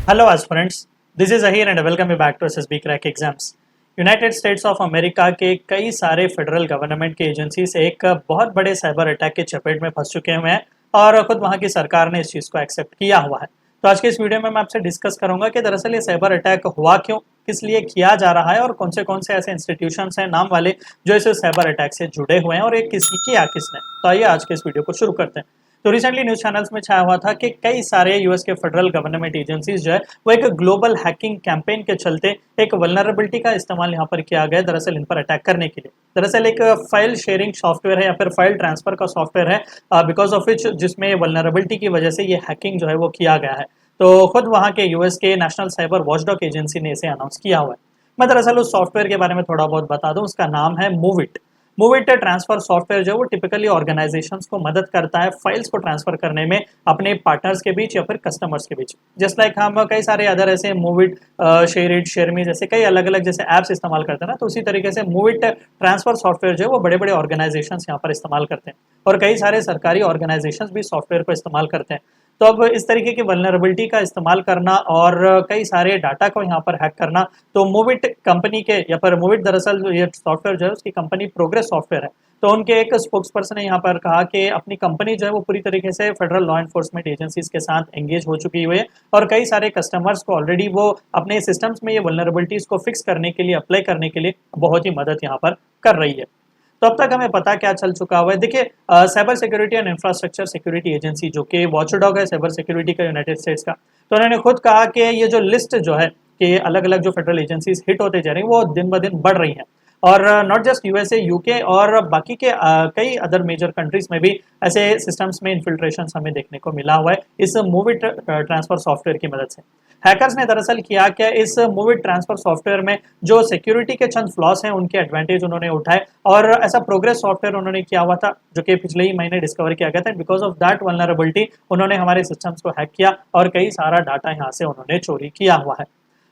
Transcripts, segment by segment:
Hello aspirants, this is Ahir and welcome you back to SSB Crack Exams. United states of America के कई सारे federal government के agencies एक बहुत बड़े साइबर अटैक के चपेट में फंस चुके हुए हैं और खुद वहां की सरकार ने इस चीज़ को एक्सेप्ट किया हुआ है। तो आज के इस वीडियो में मैं आपसे डिस्कस करूंगा कि दरअसल ये साइबर अटैक हुआ क्यों, किस लिए किया जा रहा है और कौन से ऐसे इंस्टीट्यूशंस हैं नाम वाले जो इस साइबर अटैक से जुड़े हुए हैं और ये किसी किया किसने। तो आइए आज के इस वीडियो को शुरू करते हैं। तो रिसेंटली न्यूज चैनल्स में छाया हुआ था कि कई सारे यूएस के फेडरल गवर्नमेंट एजेंसीज जो है वो एक ग्लोबल हैकिंग कैंपेन के चलते एक वल्नरेबिलिटी का इस्तेमाल यहाँ पर किया गया दरअसल इन पर अटैक करने के लिए। दरअसल एक फाइल शेयरिंग सॉफ्टवेयर है या फिर फाइल ट्रांसफर का सॉफ्टवेयर है बिकॉज ऑफ विच जिसमें वल्नरेबिलिटी की वजह से ये हैकिंग जो है वो किया गया है। तो खुद वहाँ के यूएस के नेशनल साइबर वॉचडॉग एजेंसी ने इसे अनाउंस किया हुआ है। मैं दरअसल उस सॉफ्टवेयर के बारे में थोड़ा बहुत बता दूं, उसका नाम है मूविट। मूविट ट्रांसफर सॉफ्टवेयर जो है वो टिपिकली ऑर्गेनाइजेशंस को मदद करता है फाइल्स को ट्रांसफर करने में अपने पार्टनर्स के बीच या फिर कस्टमर्स के बीच। जस्ट लाइक हम कई सारे अदर ऐसे मूविट, शेयरिट, शेयरमी जैसे कई अलग अलग जैसे ऐप्स इस्तेमाल करते हैं ना, तो उसी तरीके से मूविट ट्रांसफर सॉफ्टवेयर जो है वो बड़े बड़े ऑर्गेनाइजेशंस यहाँ पर इस्तेमाल करते हैं और कई सारे सरकारी ऑर्गेनाइजेशंस भी सॉफ्टवेयर को इस्तेमाल करते हैं। तो अब इस तरीके की वल्नरेबिलिटी का इस्तेमाल करना और कई सारे डाटा को यहाँ पर हैक करना, तो मूविट कंपनी के या पर मूविट दरअसल ये सॉफ्टवेयर जो है उसकी कंपनी प्रोग्रेस सॉफ्टवेयर है। तो उनके एक स्पोक्स पर्सन ने यहाँ पर कहा कि अपनी कंपनी जो है वो पूरी तरीके से फेडरल लॉ एनफोर्समेंट एजेंसीज के साथ एंगेज हो चुकी हुई है और कई सारे कस्टमर्स को ऑलरेडी वो अपने सिस्टम्स में ये वल्नरेबिलिटीज को फिक्स करने के लिए, अप्लाई करने के लिए बहुत ही मदद यहाँ पर कर रही है। तो अब तक हमें पता क्या चल चुका हुआ है। देखिए, cyber security and infrastructure security agency जो कि वॉचडॉग है साइबर सिक्योरिटी का यूनाइटेड स्टेट्स का, तो उन्होंने खुद कहा कि ये जो लिस्ट जो है कि अलग अलग जो फेडरल एजेंसीज हिट होते जा रही हैं वो दिन ब दिन बढ़ रही हैं और नॉट जस्ट यूएसए, यूके और बाकी के कई अदर मेजर कंट्रीज में भी ऐसे सिस्टम्स में इन्फिल्ट्रेशन हमें देखने को मिला हुआ है इस मूविट ट्रांसफर सॉफ्टवेयर की मदद से। हैकर्स ने दरअसल किया क्या, इस मूविट ट्रांसफर सॉफ्टवेयर में जो सिक्योरिटी के चंद फ्लॉस हैं उनके एडवांटेज उन्होंने उठाए और ऐसा प्रोग्रेस सॉफ्टवेयर उन्होंने किया हुआ था जो कि पिछले ही महीने डिस्कवर किया गया था। बिकॉज ऑफ दैट वल्नरेबिलिटी उन्होंने हमारे सिस्टम्स को हैक किया और कई सारा डाटा यहाँ से उन्होंने चोरी किया हुआ है।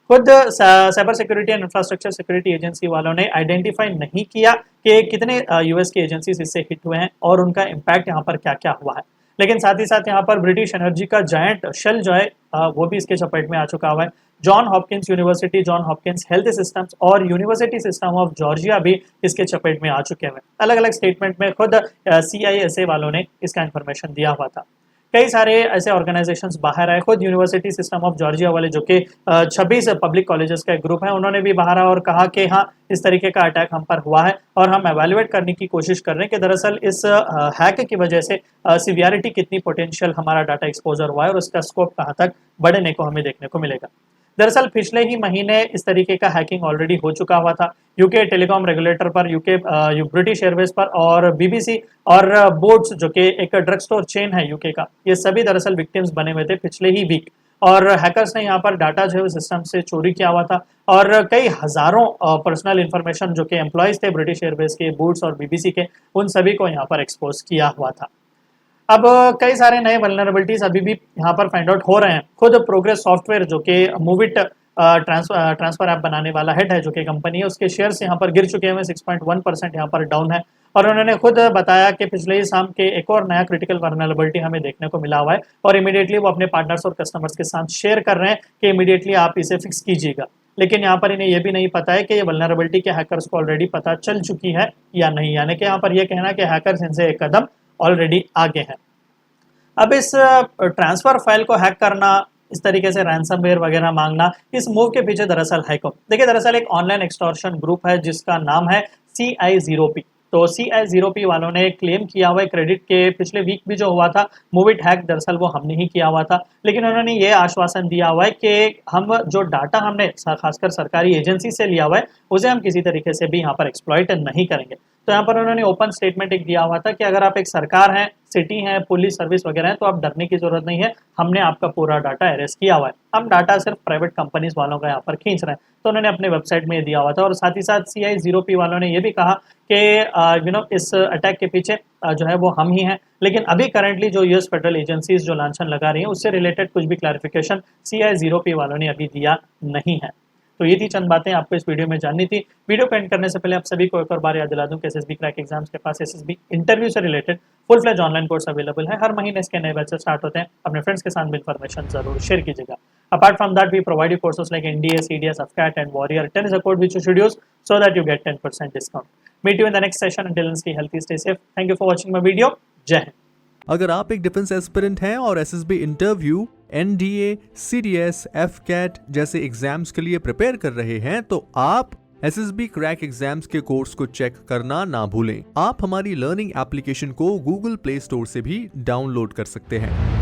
खुद cyber security and infrastructure security agency वालों ने आइडेंटिफाई नहीं किया कि कितने यूएस के एजेंसीज इससे हिट हुए हैं और उनका इम्पैक्ट यहाँ पर क्या क्या हुआ है। लेकिन साथ ही साथ यहाँ पर ब्रिटिश एनर्जी का जायंट शेल जो है वो भी इसके चपेट में आ चुका हुआ है। John Hopkins university, John Hopkins health systems और यूनिवर्सिटी सिस्टम ऑफ जॉर्जिया भी इसके चपेट में आ चुके हैं। अलग अलग स्टेटमेंट में खुद CISA वालों ने इसका इन्फॉर्मेशन दिया हुआ था। कई सारे ऐसे ऑर्गेनाइजेशंस बाहर आए, खुद यूनिवर्सिटी सिस्टम ऑफ जॉर्जिया वाले जो कि 26 पब्लिक कॉलेजेस का एक ग्रुप है, उन्होंने भी बाहर आया और कहा कि हाँ इस तरीके का अटैक हम पर हुआ है और हम एवेल्युएट करने की कोशिश कर रहे हैं कि दरअसल इस हैक की वजह से सिवियरिटी कितनी, पोटेंशियल हमारा डाटा एक्सपोजर हुआ है और उसका स्कोप कहाँ तक बढ़ने को हमें देखने को मिलेगा। दरअसल पिछले ही महीने इस तरीके का हैकिंग ऑलरेडी हो चुका हुआ था यूके टेलीकॉम रेगुलेटर पर, यूके ब्रिटिश एयरवेज पर और BBC और बोट्स जो कि एक ड्रग स्टोर चेन है यूके का, ये सभी दरअसल विक्टिम्स बने हुए थे पिछले ही वीक और हैकर्स ने यहाँ पर डाटा जो है सिस्टम से चोरी किया हुआ था और कई हजारों पर्सनल इंफॉर्मेशन जो कि एम्प्लॉयज थे ब्रिटिश एयरवेज के, बोट्स और BBC के, उन सभी को यहाँ पर एक्सपोज किया हुआ था। अब कई सारे नए वल्नरेबिलिटीज अभी भी यहाँ पर फाइंड आउट हो रहे हैं। खुद प्रोग्रेस सॉफ्टवेयर जो कि मूविट ट्रांसफर ऐप बनाने वाला हेड है जो कि कंपनी है, उसके शेयर्स यहाँ पर गिर चुके हैं, 6.1% यहाँ पर डाउन है और उन्होंने खुद बताया कि पिछले ही शाम के एक और नया क्रिटिकल वल्नरेबिलिटी हमें देखने को मिला हुआ है और इमीडिएटली वो अपने पार्टनर्स और कस्टमर्स के साथ शेयर कर रहे हैं कि इमीडिएटली आप इसे फिक्स कीजिएगा। लेकिन यहाँ पर इन्हें यह भी नहीं पता है कि ये वल्नरेबिलिटी के हैकर्स को ऑलरेडी पता चल चुकी है या नहीं, यानी कि यहाँ पर यह कहना कि हैकर्स इनसे एक कदम ऑलरेडी आगे हैं। अब इस ट्रांसफर फाइल को हैक करना, इस तरीके से रैंसमवेयर वगैरह मांगना, इस मूव के पीछे दरअसल है कौन? देखिए, दरअसल एक ऑनलाइन एक्सटॉर्शन ग्रुप है जिसका नाम है CI0P। तो CI0P वालों ने क्लेम किया हुआ है क्रेडिट के पिछले वीक भी जो हुआ था मूविट हैक, दरअसल वो हमने ही किया हुआ था। लेकिन उन्होंने ये आश्वासन दिया हुआ है कि हम जो डाटा हमने खासकर सरकारी एजेंसी से लिया हुआ है उसे हम किसी तरीके से भी यहाँ पर एक्सप्लॉइट नहीं करेंगे। तो यहाँ पर उन्होंने ओपन स्टेटमेंट एक दिया हुआ था कि अगर आप एक सरकार हैं, सिटी है, पुलिस सर्विस वगैरह है, तो आप डरने की जरूरत नहीं है, हमने आपका पूरा डाटा अरेस्ट किया हुआ है, हम डाटा सिर्फ प्राइवेट कंपनीज वालों का यहाँ पर खींच रहे हैं। तो उन्होंने अपने वेबसाइट में ये दिया हुआ था और साथ ही साथ CI0P वालों ने ये भी कहा कि इस अटैक के पीछे जो है वो हम ही हैं। लेकिन अभी करंटली जो यूएस फेडरल एजेंसीज जो लांछन लगा रही हैं उससे रिलेटेड कुछ भी क्लैरिफिकेशन CI0P वालों ने अभी दिया नहीं है। तो ये थी चंद बातें आपको इस वीडियो में जाननी थी। वीडियो को एंड करने से पहले आप सभी को एक और बार याद दिला दूं कि SSB क्रैक एग्जाम्स के पास SSB इंटरव्यू से related full fledge online course available है। हर महीने इसके नए बैचेस स्टार्ट होते हैं। अपने फ्रेंड्स के साथ भी इन्फॉर्मेशन जरूर शेयर कीजिएगा। Apart from that, we provide you courses like NDA, CDS, FCAT, and Warrior. 10 is a code which you should use so that you get 10% discount. Meet you in the next session. Until then, stay healthy, stay safe. Thank you for watching my video. Jai Hind. अगर आप एक defence aspirant हैं और SSB interview, NDA, CDS, AFCAT जैसे exams के लिए prepare कर रहे हैं तो आप एसएसबी क्रैक एग्जाम्स के कोर्स को चेक करना ना भूलें। आप हमारी लर्निंग एप्लीकेशन को गूगल प्ले स्टोर से भी डाउनलोड कर सकते हैं।